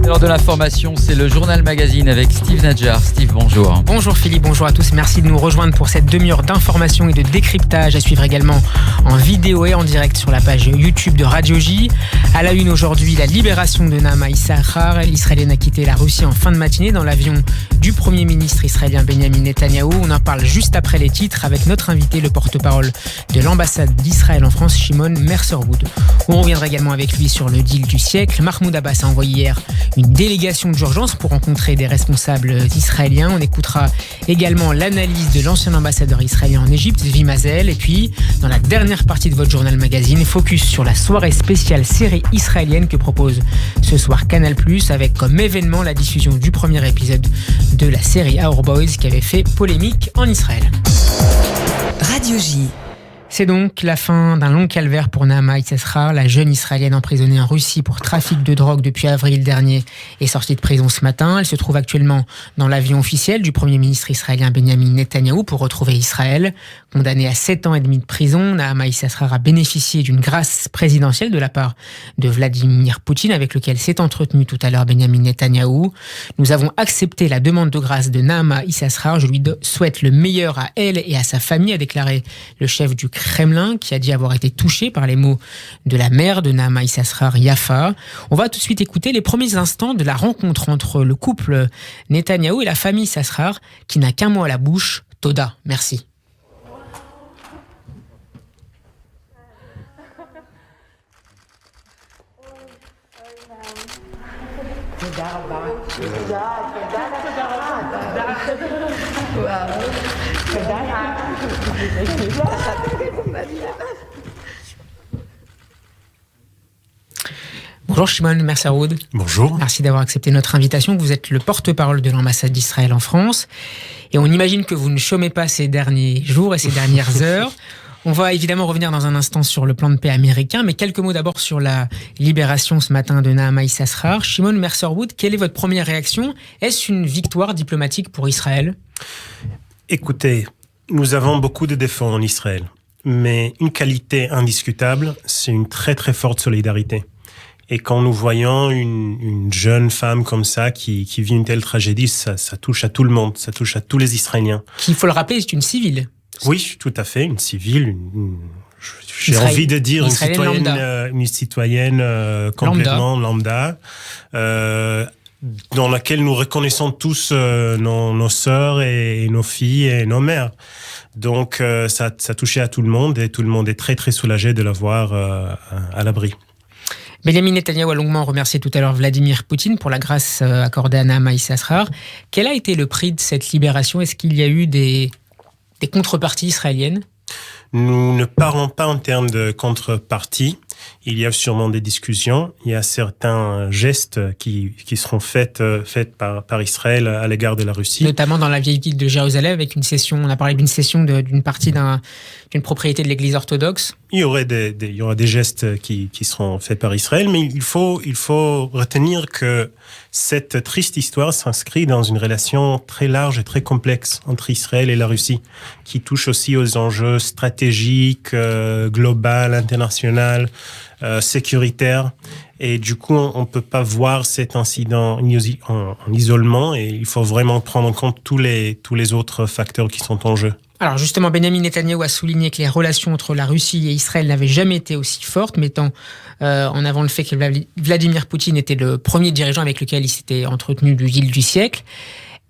L'heure de l'information, c'est le Journal Magazine avec Steve Nadjar. Steve, bonjour. Bonjour Philippe, bonjour à tous. Merci de nous rejoindre pour cette demi-heure d'information et de décryptage à suivre également en vidéo et en direct sur la page YouTube de Radio J. À la une aujourd'hui, la libération de Nahama Issachar. L'Israélienne a quitté la Russie en fin de matinée dans l'avion du Premier ministre israélien Benjamin Netanyahou. On en parle juste après les titres avec notre invité, le porte-parole de l'ambassade d'Israël en France, Shimon Mercerwood. On reviendra également avec lui sur le deal du siècle. Mahmoud Abbas a envoyé hier une délégation d'urgence pour rencontrer des responsables israéliens. On écoutera également l'analyse de l'ancien ambassadeur israélien en Égypte, Zvi Mazel. Et puis, dans la dernière partie de votre Journal Magazine, focus sur la soirée spéciale série israélienne que propose ce soir Canal+, avec comme événement la diffusion du premier épisode de la série Our Boys qui avait fait polémique en Israël. Radio J. C'est donc la fin d'un long calvaire pour Nahama Issachar, la jeune Israélienne emprisonnée en Russie pour trafic de drogue depuis avril dernier est sortie de prison ce matin. Elle se trouve actuellement dans l'avion officiel du Premier ministre israélien Benjamin Netanyahou pour retrouver Israël. Condamnée à 7 ans et demi de prison, Nahama Issachar a bénéficié d'une grâce présidentielle de la part de Vladimir Poutine, avec lequel s'est entretenu tout à l'heure Benjamin Netanyahou. Nous avons accepté la demande de grâce de Nahama Issachar. Je lui souhaite le meilleur à elle et à sa famille, a déclaré le chef du Kremlin, qui a dit avoir été touché par les mots de la mère de Nahama Issachar, Yafa. On va tout de suite écouter les premiers instants de la rencontre entre le couple Netanyahou et la famille Issachar, qui n'a qu'un mot à la bouche, Toda. Merci. Bonjour Shimon Mercerwood. Bonjour. Merci d'avoir accepté notre invitation. Vous êtes le porte-parole de l'ambassade d'Israël en France. Et on imagine que vous ne chômez pas ces derniers jours et ces dernières heures. On va évidemment revenir dans un instant sur le plan de paix américain, mais quelques mots d'abord sur la libération ce matin de Nahama Issachar. Shimon Mercerwood, quelle est votre première réaction ? Est-ce une victoire diplomatique pour Israël ? Écoutez, nous avons beaucoup de défauts en Israël, mais une qualité indiscutable, c'est une très très forte solidarité. Et quand nous voyons une jeune femme comme ça qui vit une telle tragédie, ça touche à tout le monde, ça touche à tous les Israéliens. Qui, il faut le rappeler, c'est une civile. Oui, tout à fait, une civile, j'ai envie de dire une citoyenne complètement lambda, dans laquelle nous reconnaissons tous nos sœurs et nos filles et nos mères. Donc ça touchait à tout le monde et tout le monde est très très soulagé de la voir à l'abri. Benjamin Netanyahou a longuement remercié tout à l'heure Vladimir Poutine pour la grâce accordée à Nahama Issachar. Quel a été le prix de cette libération ? Est-ce qu'il y a eu des contreparties israéliennes ? Nous ne parlons pas en termes de contrepartie. Il y a sûrement des discussions. Il y a certains gestes qui seront faits par Israël à l'égard de la Russie. Notamment dans la vieille ville de Jérusalem, avec une cession. On a parlé d'une cession d'une partie d'une propriété de l'Église orthodoxe. Il y aura des gestes qui seront faits par Israël, mais il faut retenir que cette triste histoire s'inscrit dans une relation très large et très complexe entre Israël et la Russie, qui touche aussi aux enjeux stratégiques, global, international, sécuritaires. Et du coup, on ne peut pas voir cet incident en isolement, et il faut vraiment prendre en compte tous les autres facteurs qui sont en jeu. Alors justement, Benjamin Netanyahou a souligné que les relations entre la Russie et Israël n'avaient jamais été aussi fortes, mettant en avant le fait que Vladimir Poutine était le premier dirigeant avec lequel il s'était entretenu du deal du siècle.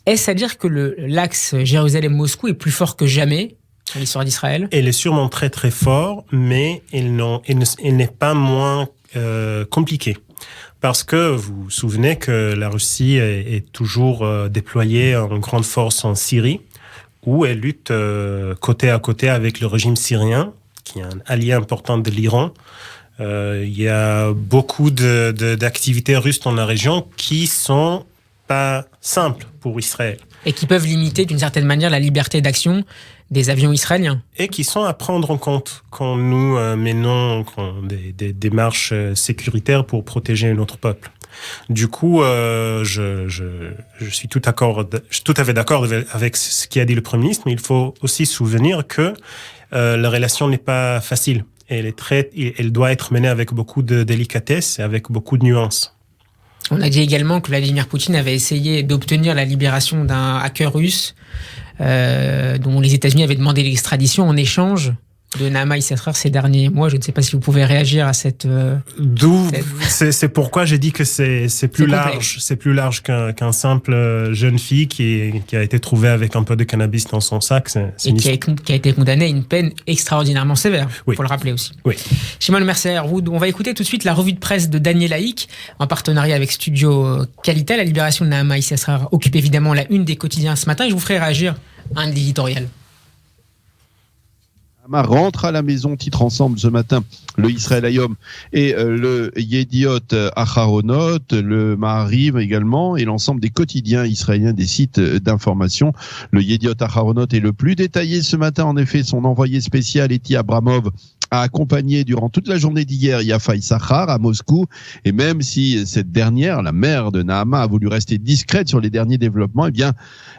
Est-ce à dire que l'axe Jérusalem-Moscou est plus fort que jamais dans l'histoire d'Israël ? Elle est sûrement très très fort, mais elle n'est pas moins compliquée. Parce que vous vous souvenez que la Russie est toujours déployée en grande force en Syrie, où elle lutte côté à côté avec le régime syrien, qui est un allié important de l'Iran. Il y a beaucoup d'activités russes dans la région qui sont pas simples pour Israël. Et qui peuvent limiter d'une certaine manière la liberté d'action des avions israéliens. Et qui sont à prendre en compte quand nous menons des démarches sécuritaires pour protéger notre peuple. Du coup, je suis tout à fait d'accord avec ce qu'a dit le Premier ministre, mais il faut aussi se souvenir que la relation n'est pas facile. Elle doit être menée avec beaucoup de délicatesse et avec beaucoup de nuances. On a dit également que Vladimir Poutine avait essayé d'obtenir la libération d'un hacker russe dont les États-Unis avaient demandé l'extradition en échange de Naama Issachar ces derniers mois. Je ne sais pas si vous pouvez réagir à cette... C'est pourquoi j'ai dit que c'est plus large. C'est plus large qu'un simple jeune fille qui a été trouvée avec un peu de cannabis dans son sac. Qui a été condamnée à une peine extraordinairement sévère. Il faut le rappeler aussi. Oui. Shimon Mercer, on va écouter tout de suite la revue de presse de Daniel Laïc en partenariat avec Studio Qualité. La libération de Naama Issachar occupe évidemment la une des quotidiens ce matin et je vous ferai réagir à un éditorial. Naama rentre à la maison, titre ensemble ce matin le Israël Hayom et le Yediot Aharonot, le Ma'ariv également et l'ensemble des quotidiens israéliens, des sites d'information. Le Yediot Aharonot est le plus détaillé ce matin. En effet, son envoyé spécial Eti Abramov a accompagné durant toute la journée d'hier Yafa Issachar à Moscou, et même si cette dernière, la mère de Naama, a voulu rester discrète sur les derniers développements, eh bien,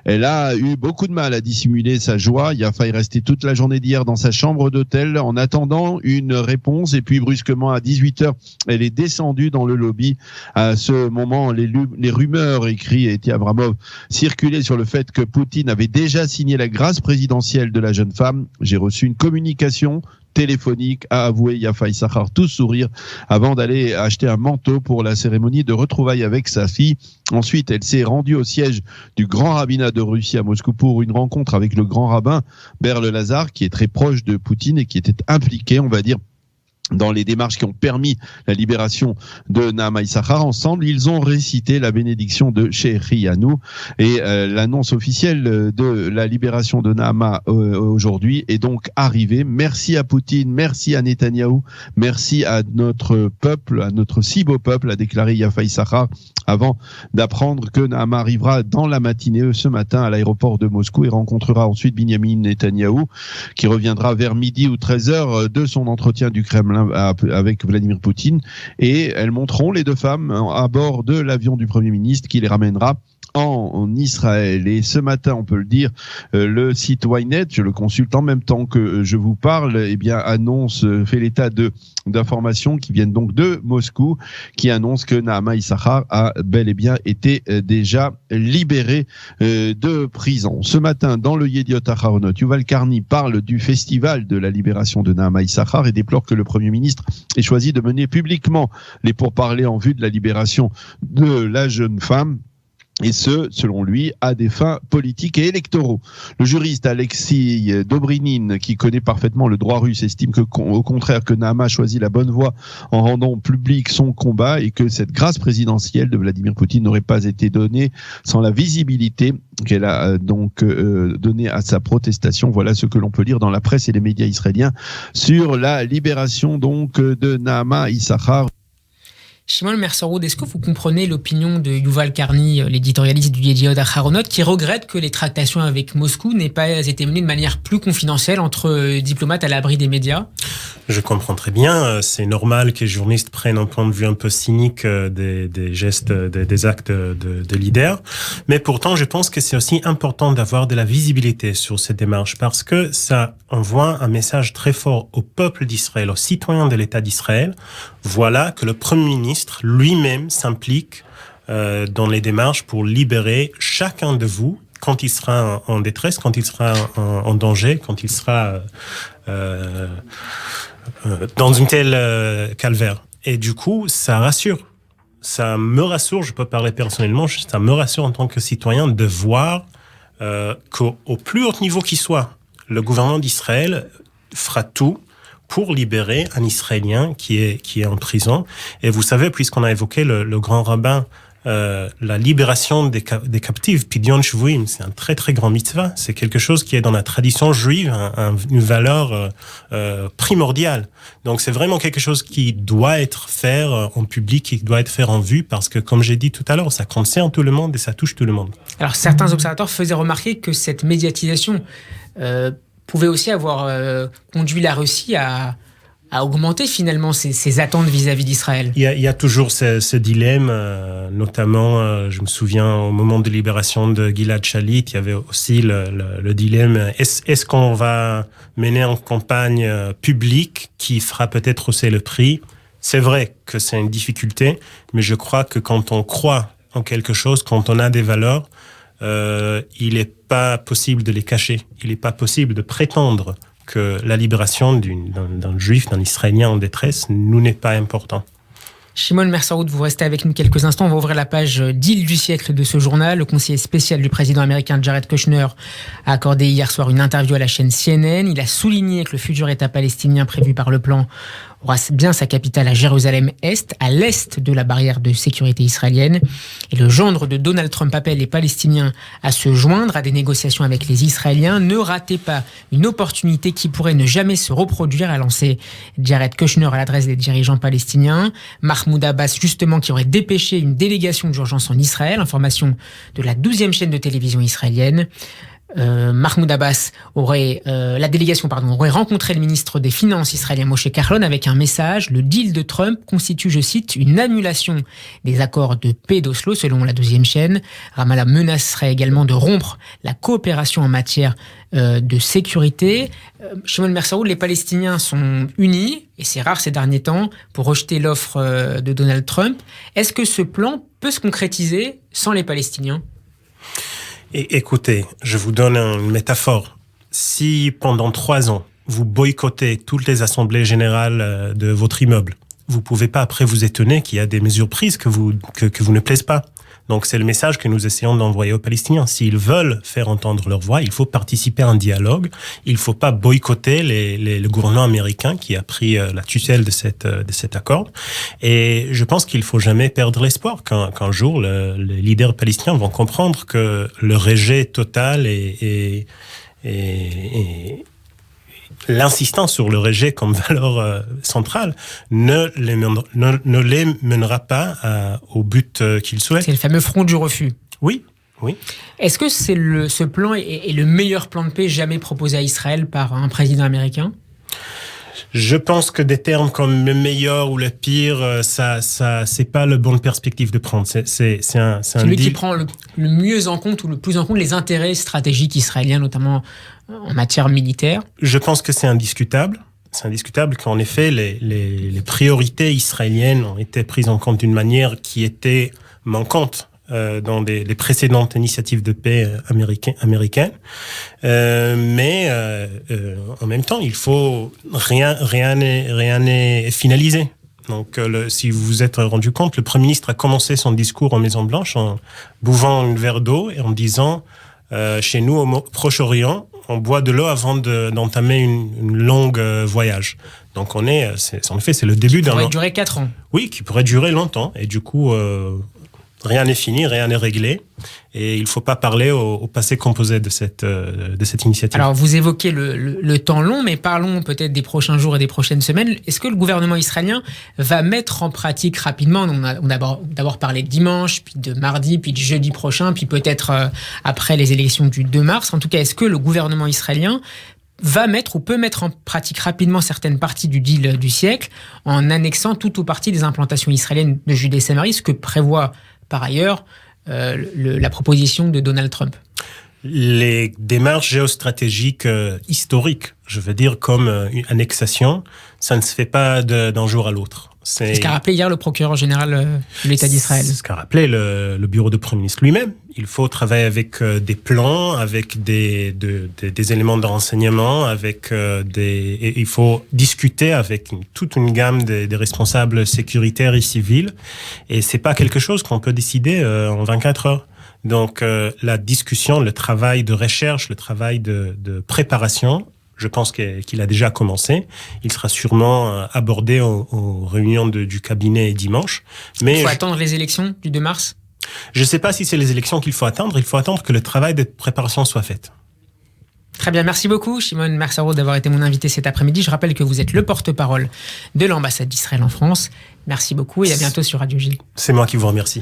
elle a eu beaucoup de mal à dissimuler sa joie. Yafa est restée toute la journée d'hier dans sa chambre d'hôtel en attendant une réponse, et puis brusquement à 18h, elle est descendue dans le lobby. À ce moment, les rumeurs, écrit Eti Abramov, circulaient sur le fait que Poutine avait déjà signé la grâce présidentielle de la jeune femme. J'ai reçu une communication téléphonique, a avoué Yafa Issachar, tout sourire, avant d'aller acheter un manteau pour la cérémonie de retrouvailles avec sa fille. Ensuite, elle s'est rendue au siège du Grand Rabbinat de Russie à Moscou pour une rencontre avec le grand rabbin Berl Lazar, qui est très proche de Poutine et qui était impliqué, on va dire, dans les démarches qui ont permis la libération de Naama Issachar. Ensemble, ils ont récité la bénédiction de Shechianu et l'annonce officielle de la libération de Naama aujourd'hui est donc arrivée. Merci à Poutine, merci à Netanyahou, merci à notre peuple, à notre si beau peuple, a déclaré Yafa Issachar avant d'apprendre que Naama arrivera dans la matinée ce matin à l'aéroport de Moscou et rencontrera ensuite Binyamin Netanyahou, qui reviendra vers midi ou 13h de son entretien du Kremlin avec Vladimir Poutine, et elles monteront, les deux femmes, à bord de l'avion du Premier ministre qui les ramènera en Israël. Et ce matin, on peut le dire, le site Ynet, je le consulte en même temps que je vous parle, eh bien fait l'état d'informations qui viennent donc de Moscou, qui annonce que Naama Issachar a bel et bien été déjà libéré de prison. Ce matin, dans le Yediot Aharonot, Yuval Karni parle du festival de la libération de Naama Issachar et déplore que le Premier ministre ait choisi de mener publiquement les pourparlers en vue de la libération de la jeune femme. Et ce, selon lui, à des fins politiques et électoraux. Le juriste Alexis Dobrinin, qui connaît parfaitement le droit russe, estime que, au contraire, que Naama a choisi la bonne voie en rendant public son combat et que cette grâce présidentielle de Vladimir Poutine n'aurait pas été donnée sans la visibilité qu'elle a donc donnée à sa protestation. Voilà ce que l'on peut lire dans la presse et les médias israéliens sur la libération donc de Naama Issachar. Shimon Mercer, est-ce que vous comprenez l'opinion de Yuval Karni, l'éditorialiste du Yediot Aharonot, qui regrette que les tractations avec Moscou n'aient pas été menées de manière plus confidentielle entre diplomates à l'abri des médias ? Je comprends très bien. C'est normal que les journalistes prennent un point de vue un peu cynique des gestes, des actes de leaders. Mais pourtant, je pense que c'est aussi important d'avoir de la visibilité sur cette démarche parce que ça envoie un message très fort au peuple d'Israël, aux citoyens de l'État d'Israël. Voilà que le Premier ministre lui-même s'implique dans les démarches pour libérer chacun de vous quand il sera en détresse, quand il sera en danger, quand il sera dans une telle calvaire. Et du coup, ça rassure. Ça me rassure, je peux parler personnellement, ça me rassure en tant que citoyen de voir qu'au plus haut niveau qu'il soit, le gouvernement d'Israël fera tout pour libérer un Israélien qui est en prison. Et vous savez, puisqu'on a évoqué le grand rabbin, la libération des captifs, Pidyon Shvuim, c'est un très très grand mitzvah. C'est quelque chose qui est dans la tradition juive une valeur primordiale. Donc c'est vraiment quelque chose qui doit être fait en public, qui doit être fait en vue, parce que comme j'ai dit tout à l'heure, ça concerne tout le monde et ça touche tout le monde. Alors certains observateurs faisaient remarquer que cette médiatisation pouvait aussi avoir conduit la Russie à augmenter finalement ses attentes vis-à-vis d'Israël. Il y a toujours ce dilemme, notamment, je me souviens, au moment de libération de Gilad Shalit, il y avait aussi le dilemme, est-ce qu'on va mener une campagne publique qui fera peut-être hausser le prix ? C'est vrai que c'est une difficulté, mais je crois que quand on croit en quelque chose, quand on a des valeurs, il n'est pas possible de les cacher. Il n'est pas possible de prétendre que la libération d'un juif, d'un Israélien en détresse, nous n'est pas important. Shimon Mersaoud, vous restez avec nous quelques instants. On va ouvrir la page deal du siècle de ce journal. Le conseiller spécial du président américain Jared Kushner a accordé hier soir une interview à la chaîne CNN. Il a souligné que le futur État palestinien prévu par le plan aura bien sa capitale à Jérusalem-Est, à l'est de la barrière de sécurité israélienne. Et le gendre de Donald Trump appelle les Palestiniens à se joindre à des négociations avec les Israéliens. Ne ratez pas une opportunité qui pourrait ne jamais se reproduire, a lancé Jared Kushner à l'adresse des dirigeants palestiniens. Mahmoud Abbas, justement, qui aurait dépêché une délégation d'urgence en Israël, information de la 12e chaîne de télévision israélienne. Mahmoud Abbas la délégation aurait rencontré le ministre des Finances israélien Moshe Kahlon avec un message. Le deal de Trump constitue, je cite, une annulation des accords de paix d'Oslo, selon la 12e chaîne. Ramallah menacerait également de rompre la coopération en matière de sécurité. Shimon Mersaoud, les Palestiniens sont unis, et c'est rare ces derniers temps, pour rejeter l'offre de Donald Trump. Est-ce que ce plan peut se concrétiser sans les Palestiniens ? Et écoutez, je vous donne une métaphore. Si pendant 3 ans, vous boycottez toutes les assemblées générales de votre immeuble, vous pouvez pas après vous étonner qu'il y a des mesures prises que vous ne plaisent pas. Donc c'est le message que nous essayons d'envoyer aux Palestiniens. S'ils veulent faire entendre leur voix, il faut participer à un dialogue. Il faut pas boycotter le gouvernement américain qui a pris la tutelle de cet accord. Et je pense qu'il faut jamais perdre l'espoir qu'un jour les leaders palestiniens vont comprendre que le rejet total et l'insistance sur le rejet comme valeur centrale ne les mènera pas au but qu'ils souhaitent. C'est le fameux front du refus. Oui. Est-ce que ce plan est le meilleur plan de paix jamais proposé à Israël par un président américain ? Je pense que des termes comme le meilleur ou le pire, ça c'est pas la bonne perspective de prendre. C'est celui qui prend le mieux en compte ou le plus en compte les intérêts stratégiques israéliens, notamment en matière militaire. Je pense que c'est indiscutable. C'est indiscutable qu'en effet, les priorités israéliennes ont été prises en compte d'une manière qui était manquante dans les précédentes initiatives de paix américaines. Mais en même temps, il faut rien n'est finalisé. Donc, si vous vous êtes rendu compte, le Premier ministre a commencé son discours en Maison-Blanche en buvant un verre d'eau et en disant chez nous, au Proche-Orient, on boit de l'eau avant d'entamer une longue voyage. Donc, en effet, c'est le début d'un... Qui pourrait durer 4 ans. Oui, qui pourrait durer longtemps. Et du coup... rien n'est fini, rien n'est réglé. Et il ne faut pas parler au passé composé de cette initiative. Alors, vous évoquez le temps long, mais parlons peut-être des prochains jours et des prochaines semaines. Est-ce que le gouvernement israélien va mettre en pratique rapidement, on a d'abord parlé de dimanche, puis de mardi, puis de jeudi prochain, puis peut-être après les élections du 2 mars. En tout cas, est-ce que le gouvernement israélien va mettre ou peut mettre en pratique rapidement certaines parties du deal du siècle en annexant tout ou partie des implantations israéliennes de Judée-Samarie, ce que prévoit par ailleurs la proposition de Donald Trump? Les démarches géostratégiques historiques, je veux dire comme une annexation, ça ne se fait pas d'un jour à l'autre. C'est ce qu'a rappelé hier le procureur général de l'État d'Israël. C'est ce qu'a rappelé le bureau de Premier ministre lui-même. Il faut travailler avec des plans, avec des éléments de renseignement, et il faut discuter avec toute une gamme des responsables sécuritaires et civils. Et c'est pas quelque chose qu'on peut décider en 24 heures. Donc la discussion, le travail de recherche, le travail de préparation, je pense qu'il a déjà commencé. Il sera sûrement abordé aux réunions du cabinet dimanche. Mais il faut attendre les élections du 2 mars ? Je ne sais pas si c'est les élections qu'il faut attendre. Il faut attendre que le travail de préparation soit fait. Très bien, merci beaucoup Shimon Mersaoud d'avoir été mon invité cet après-midi. Je rappelle que vous êtes le porte-parole de l'ambassade d'Israël en France. Merci beaucoup et à bientôt sur Radio J. C'est moi qui vous remercie.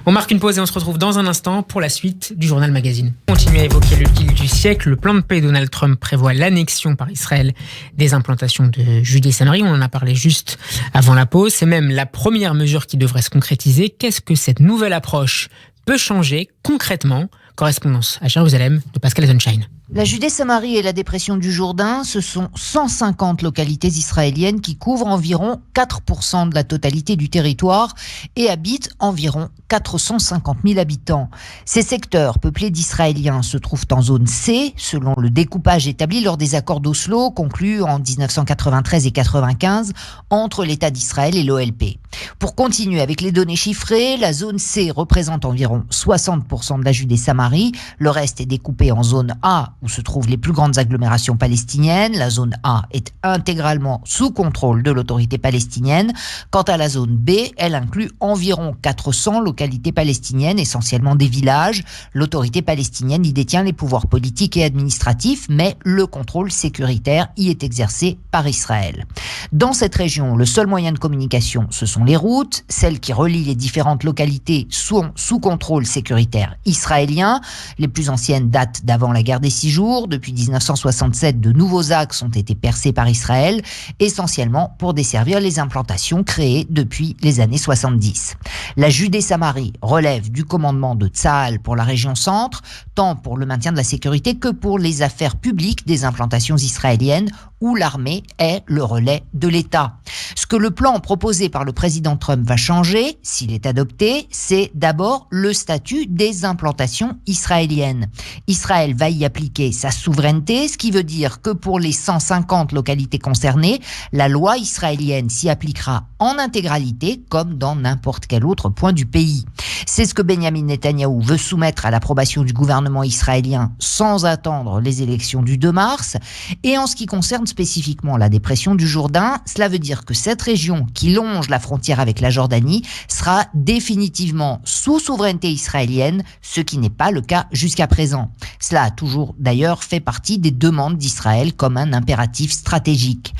On marque une pause et on se retrouve dans un instant pour la suite du Journal Magazine. On continue à évoquer le deal du siècle. Le plan de paix Donald Trump prévoit l'annexion par Israël des implantations de Judée-Samarie. On en a parlé juste avant la pause. C'est même la première mesure qui devrait se concrétiser. Qu'est-ce que cette nouvelle approche peut changer concrètement ? Correspondance à Jérusalem de Pascal Sunshine. La Judée-Samarie et la dépression du Jourdain, ce sont 150 localités israéliennes qui couvrent environ 4% de la totalité du territoire et habitent environ 450 000 habitants. Ces secteurs peuplés d'Israéliens se trouvent en zone C, selon le découpage établi lors des accords d'Oslo conclus en 1993 et 1995 entre l'État d'Israël et l'OLP. Pour continuer avec les données chiffrées, la zone C représente environ 60% de la Judée-Samarie, le reste est découpé en zone A où se trouvent les plus grandes agglomérations palestiniennes. La zone A est intégralement sous contrôle de l'autorité palestinienne. Quant à la zone B, elle inclut environ 400 localités palestiniennes, essentiellement des villages. L'autorité palestinienne y détient les pouvoirs politiques et administratifs, mais le contrôle sécuritaire y est exercé par Israël. Dans cette région, le seul moyen de communication, ce sont les routes, celles qui relient les différentes localités sont sous contrôle sécuritaire israélien. Les plus anciennes datent d'avant la guerre des 6 jours. Depuis 1967, de nouveaux axes ont été percés par Israël, essentiellement pour desservir les implantations créées depuis les années 70. La Judée-Samarie relève du commandement de Tsahal pour la région centre, tant pour le maintien de la sécurité que pour les affaires publiques des implantations israéliennes, où l'armée est le relais de l'État. Ce que le plan proposé par le président Trump va changer, s'il est adopté, c'est d'abord le statut des implantations israéliennes. Israël va y appliquer sa souveraineté, ce qui veut dire que pour les 150 localités concernées, la loi israélienne s'y appliquera en intégralité, comme dans n'importe quel autre point du pays. C'est ce que Benjamin Netanyahou veut soumettre à l'approbation du gouvernement israélien sans attendre les élections du 2 mars. Et en ce qui concerne spécifiquement la dépression du Jourdain, cela veut dire que cette région qui longe la frontière avec la Jordanie sera définitivement sous souveraineté israélienne, ce qui n'est pas le cas jusqu'à présent. Cela a toujours d'ailleurs fait partie des demandes d'Israël comme un impératif stratégique.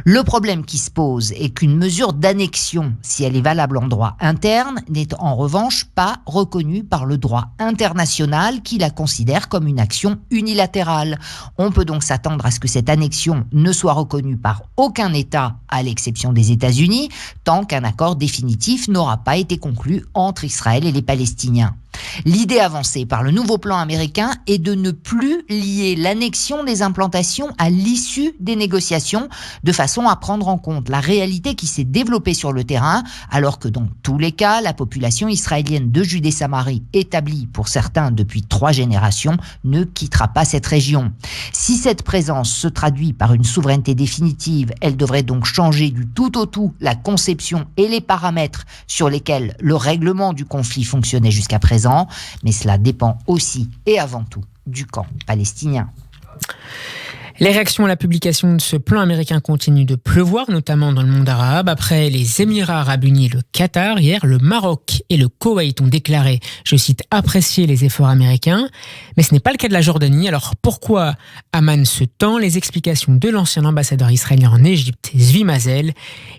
Le problème qui se pose est qu'une mesure d'annexion, si elle est valable en droit interne, n'est en revanche pas reconnue par le droit international qui la considère comme une action unilatérale. On peut donc s'attendre à ce que cette annexion ne soit reconnue par aucun État, à l'exception des États-Unis, tant qu'un accord définitif n'aura pas été conclu entre Israël et les Palestiniens. L'idée avancée par le nouveau plan américain est de ne plus lier l'annexion des implantations à l'issue des négociations, de façon à prendre en compte la réalité qui s'est développée sur le terrain, alors que dans tous les cas, la population israélienne de Judée-Samarie, établie pour certains depuis 3 générations, ne quittera pas cette région. Si cette présence se traduit par une souveraineté définitive, elle devrait donc changer du tout au tout la conception et les paramètres sur lesquels le règlement du conflit fonctionnait jusqu'à présent. Mais cela dépend aussi et avant tout du camp palestinien. Les réactions à la publication de ce plan américain continuent de pleuvoir, notamment dans le monde arabe. Après les Émirats arabes unis et le Qatar, hier, le Maroc et le Koweït ont déclaré, je cite, apprécier les efforts américains. Mais ce n'est pas le cas de la Jordanie. Alors pourquoi Amman se tend? Les explications de l'ancien ambassadeur israélien en Égypte, Zvi Mazel.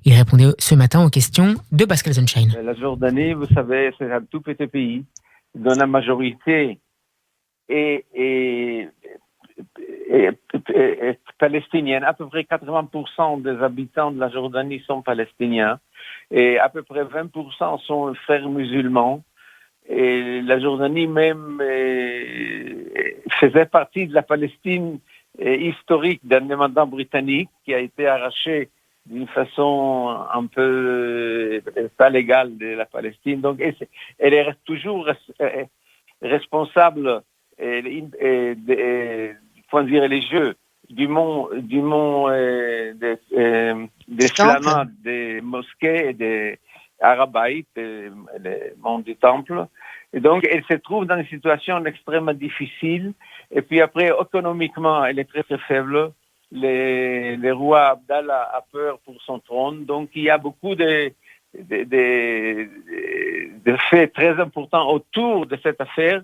Il répondait ce matin aux questions de Pascal Sunshine. La Jordanie, vous savez, c'est un tout petit pays dont la majorité est palestinienne. À peu près 80% des habitants de la Jordanie sont palestiniens et à peu près 20% sont frères musulmans. Et la Jordanie même faisait partie de la Palestine historique d'indépendance britannique qui a été arrachée d'une façon un peu pas légale de la Palestine. Donc, elle est toujours responsable du point de vue religieux des esplanades, des mosquées et des arabaïtes, les monts du temple. Et donc, elle se trouve dans une situation extrêmement difficile. Et puis après, économiquement, elle est très, très faible. Le roi Abdallah a peur pour son trône. Donc, il y a beaucoup de faits très importants autour de cette affaire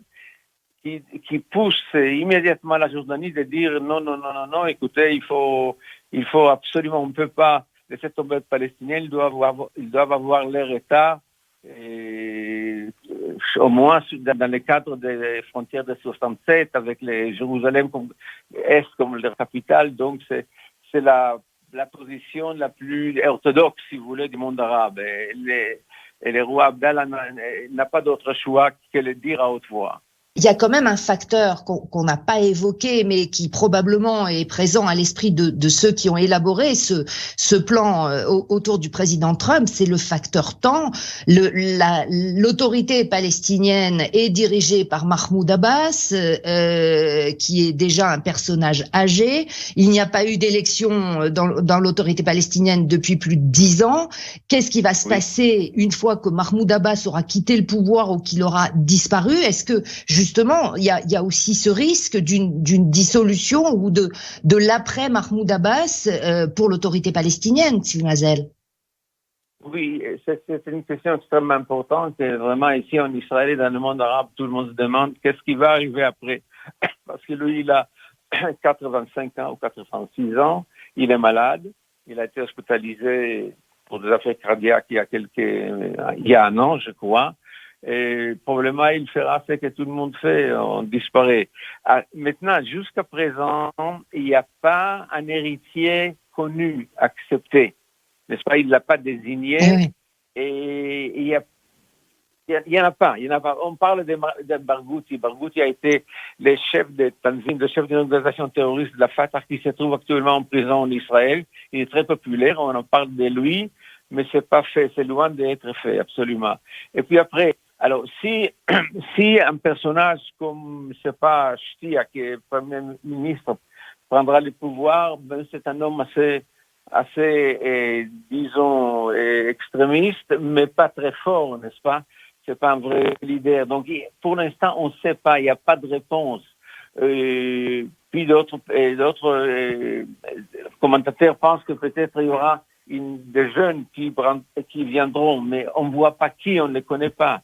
qui poussent immédiatement la Jordanie de dire non, écoutez, il faut absolument, on ne peut pas laisser tomber le Palestinien, ils doivent avoir leur État, au moins dans le cadre des frontières de 67, avec les Jérusalem comme Est comme leur capitale. Donc c'est la position la plus orthodoxe, si vous voulez, du monde arabe. Et le roi Abdallah n'a pas d'autre choix que le dire à haute voix. il y a quand même un facteur qu'on n'a pas évoqué, mais qui probablement est présent à l'esprit de ceux qui ont élaboré ce plan autour du président Trump, c'est le facteur temps. L'autorité palestinienne est dirigée par Mahmoud Abbas, qui est déjà un personnage âgé. Il n'y a pas eu d'élection dans l'autorité palestinienne depuis plus de 10 ans. Qu'est-ce qui va se passer une fois que Mahmoud Abbas aura quitté le pouvoir ou qu'il aura disparu? Est-ce que justement, il y a aussi ce risque d'une dissolution ou de l'après Mahmoud Abbas pour l'autorité palestinienne, Steve Mazel? Oui, c'est une question extrêmement importante. Et vraiment, ici en Israël et dans le monde arabe, tout le monde se demande qu'est-ce qui va arriver après. Parce que lui, il a 85 ans ou 86 ans, il est malade, il a été hospitalisé pour des affaires cardiaques il y a un an, je crois. Et probablement, il fera ce que tout le monde fait, on disparaît. Maintenant, jusqu'à présent, il n'y a pas un héritier connu, accepté. N'est-ce pas? Il ne l'a pas désigné. Et il y en a pas. On parle de Barghouti. Barghouti a été le chef de Tanzim, le chef d'une organisation terroriste de la Fatah qui se trouve actuellement en prison en Israël. Il est très populaire. On en parle de lui, mais c'est pas fait. C'est loin d'être fait, absolument. Et puis après, alors, si un personnage comme, je sais pas, Shtia, qui est Premier ministre, prendra le pouvoir, c'est un homme assez disons, extrémiste, mais pas très fort, n'est-ce pas? C'est pas un vrai leader. Donc, pour l'instant, on ne sait pas, il n'y a pas de réponse. Puis d'autres commentateurs pensent que peut-être il y aura des jeunes qui viendront, mais on ne voit pas qui, on ne les connaît pas.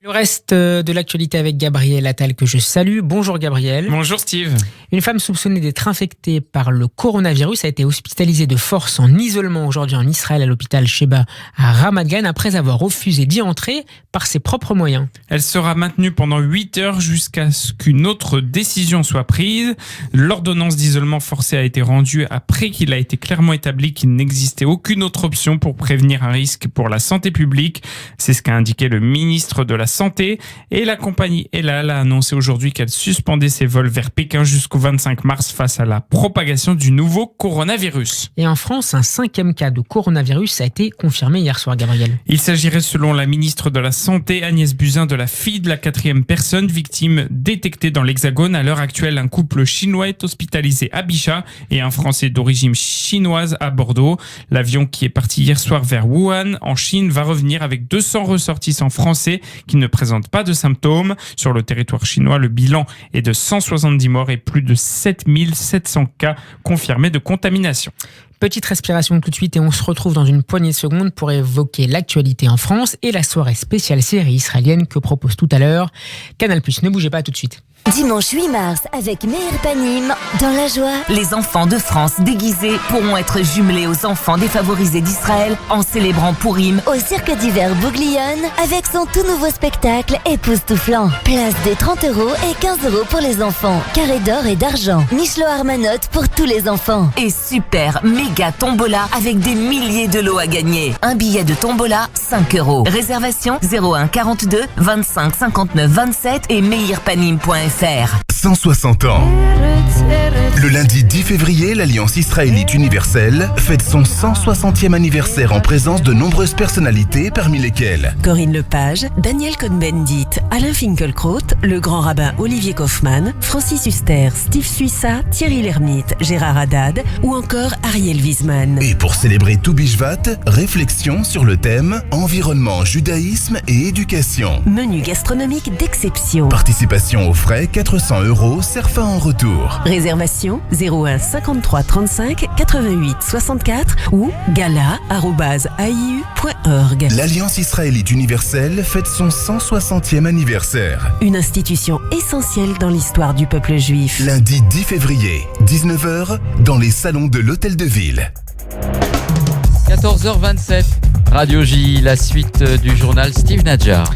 Le reste de l'actualité avec Gabriel Attal que je salue. Bonjour Gabriel. Bonjour Steve. Une femme soupçonnée d'être infectée par le coronavirus a été hospitalisée de force en isolement aujourd'hui en Israël à l'hôpital Sheba à Ramat Gan après avoir refusé d'y entrer par ses propres moyens. Elle sera maintenue pendant 8 heures jusqu'à ce qu'une autre décision soit prise. L'ordonnance d'isolement forcé a été rendue après qu'il a été clairement établi qu'il n'existait aucune autre option pour prévenir un risque pour la santé publique. C'est ce qu'a indiqué le ministre de la Santé, et la compagnie El Al a annoncé aujourd'hui qu'elle suspendait ses vols vers Pékin jusqu'au 25 mars face à la propagation du nouveau coronavirus. Et en France, un 5e cas de coronavirus a été confirmé hier soir, Gabriel. Il s'agirait selon la ministre de la Santé, Agnès Buzyn, de la fille de la 4e personne victime détectée dans l'Hexagone. À l'heure actuelle, un couple chinois est hospitalisé à Bichat et un Français d'origine chinoise à Bordeaux. L'avion qui est parti hier soir vers Wuhan, en Chine, va revenir avec 200 ressortissants français qui ne présentent pas de symptômes. Sur le territoire chinois, le bilan est de 170 morts et plus de 7700 cas confirmés de contamination. Petite respiration tout de suite et on se retrouve dans une poignée de secondes pour évoquer l'actualité en France et la soirée spéciale série israélienne que propose tout à l'heure Canal+. Ne bougez pas tout de suite. Dimanche 8 mars, avec Meir Panim, dans la joie, les enfants de France déguisés pourront être jumelés aux enfants défavorisés d'Israël en célébrant Pourim au cirque d'hiver Bouglione avec son tout nouveau spectacle époustouflant. Place des 30 € et 15 € pour les enfants. Carré d'or et d'argent. Michelot Armanote pour tous les enfants. Et super méga tombola avec des milliers de lots à gagner. Un billet de tombola, 5 €. Réservation 01 42 25 59 27 et meirpanim.fr. 160 ans. Le lundi 10 février, l'Alliance israélite universelle fête son 160e anniversaire en présence de nombreuses personnalités, parmi lesquelles Corinne Lepage, Daniel Cohn-Bendit, Alain Finkielkraut, le grand rabbin Olivier Kaufmann, Francis Huster, Steve Suissa, Thierry Lhermitte, Gérard Haddad ou encore Ariel Wiesman. Et pour célébrer Tou Bishvat, réflexion sur le thème environnement, judaïsme et éducation. Menu gastronomique d'exception. Participation aux frais, 400 €, CERFA en retour. Réservation 01 53 35 88 64 ou gala@aiu.org. L'Alliance israélite universelle fête son 160e anniversaire. Une institution essentielle dans l'histoire du peuple juif. Lundi 10 février, 19h, dans les salons de l'Hôtel de Ville. 14h27, Radio J, la suite du journal Steve Nadjar.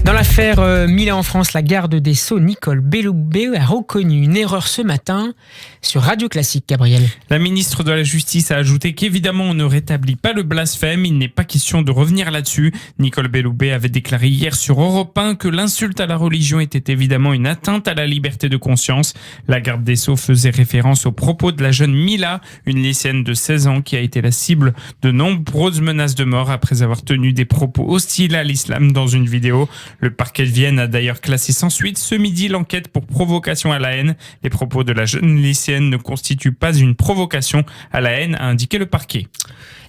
Dans l'affaire Mila en France, la garde des Sceaux Nicole Belloubet a reconnu une erreur ce matin sur Radio Classique, Gabriel. La ministre de la Justice a ajouté qu'évidemment on ne rétablit pas le blasphème, il n'est pas question de revenir là-dessus. Nicole Belloubet avait déclaré hier sur Europe 1 que l'insulte à la religion était évidemment une atteinte à la liberté de conscience. La garde des Sceaux faisait référence aux propos de la jeune Mila, une lycéenne de 16 ans qui a été la cible de nombreuses menaces de mort après avoir tenu des propos hostiles à l'islam dans une vidéo. Le parquet de Vienne a d'ailleurs classé sans suite ce midi l'enquête pour provocation à la haine. Les propos de la jeune lycéenne ne constituent pas une provocation à la haine, a indiqué le parquet.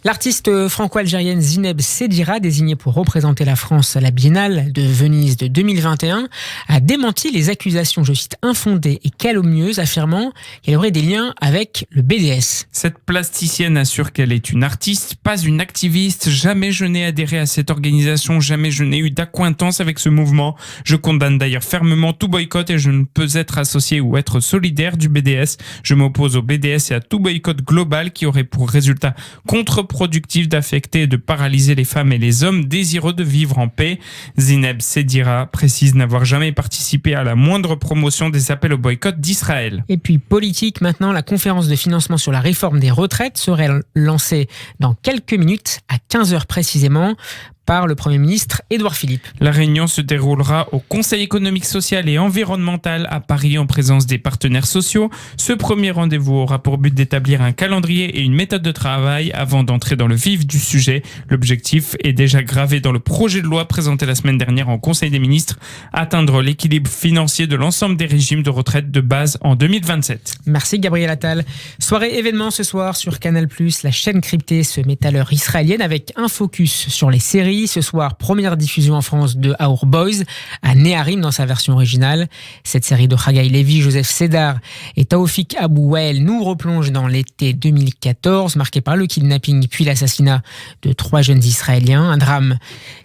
L'artiste franco-algérienne Zineb Sedira, désignée pour représenter la France à la Biennale de Venise de 2021, a démenti les accusations, je cite, infondées et calomnieuses, affirmant qu'elle aurait des liens avec le BDS. Cette plasticienne assure qu'elle est une artiste, pas une activiste. Jamais je n'ai adhéré à cette organisation, jamais je n'ai eu d'accointance avec ce mouvement. Je condamne d'ailleurs fermement tout boycott et je ne peux être associé ou être solidaire du BDS. Je m'oppose au BDS et à tout boycott global qui aurait pour résultat contre-productif d'affecter et de paralyser les femmes et les hommes désireux de vivre en paix. Zineb Sedira précise n'avoir jamais participé à la moindre promotion des appels au boycott d'Israël. Et puis politique, maintenant, la conférence de financement sur la réforme des retraites serait lancée dans quelques minutes, à 15h précisément, par le Premier ministre Édouard Philippe. La réunion se déroulera au Conseil économique, social et environnemental à Paris en présence des partenaires sociaux. Ce premier rendez-vous aura pour but d'établir un calendrier et une méthode de travail avant d'entrer dans le vif du sujet. L'objectif est déjà gravé dans le projet de loi présenté la semaine dernière en Conseil des ministres, atteindre l'équilibre financier de l'ensemble des régimes de retraite de base en 2027. Merci Gabriel Attal. Soirée événement ce soir sur Canal+, la chaîne cryptée se met à l'heure israélienne avec un focus sur les séries. Ce soir, première diffusion en France de Our Boys à Neharim dans sa version originale. Cette série de Haggai Levi, Joseph Sédar et Taoufik Abou Wael nous replonge dans l'été 2014, marqué par le kidnapping puis l'assassinat de 3 jeunes Israéliens. Un drame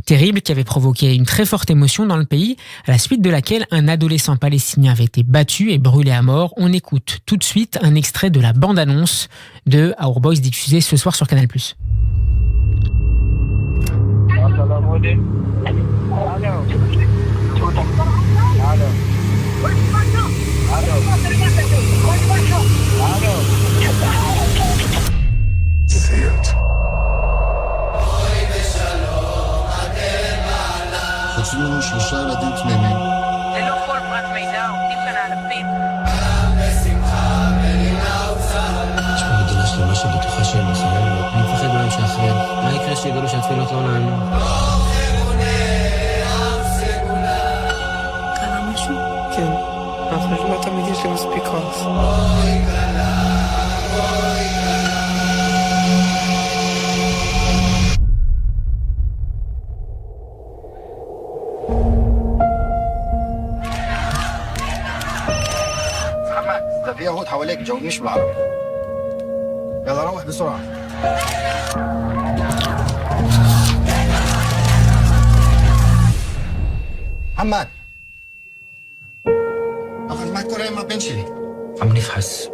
terrible qui avait provoqué une très forte émotion dans le pays, à la suite de laquelle un adolescent palestinien avait été battu et brûlé à mort. On écoute tout de suite un extrait de la bande-annonce de Our Boys diffusée ce soir sur Canal+. חוטפים לנו 3 ילדים תמימים. ללא כל פרט מידע עומדים כאן האלפים. יש פה מדינה שלמה שבטוחה שהם אחרינו. אני מפחד מהם שאחריהם. מה יקרה שיגלו שהתפילות לא נענו? קרה משהו? כן. אנחנו לא תמיד יש לי מספיק כוח. في يهود حواليك جاوبنيش بالعربي يلا روح بسرعة محمد أخذ معك كرة ما بنشلي عم نفحص.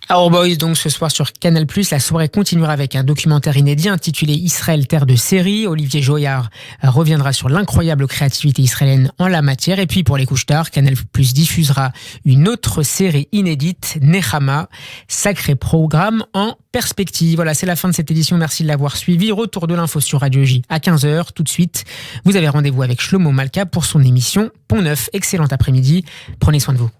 Our Boys, donc ce soir sur Canal+, la soirée continuera avec un documentaire inédit intitulé Israël, terre de série. Olivier Joyard reviendra sur l'incroyable créativité israélienne en la matière. Et puis pour les couches tard, Canal+ diffusera une autre série inédite, Nechama, sacré programme en perspective. Voilà, c'est la fin de cette édition. Merci de l'avoir suivi. Retour de l'info sur Radio J à 15h. Tout de suite, vous avez rendez-vous avec Shlomo Malka pour son émission Pont Neuf. Excellent après-midi. Prenez soin de vous.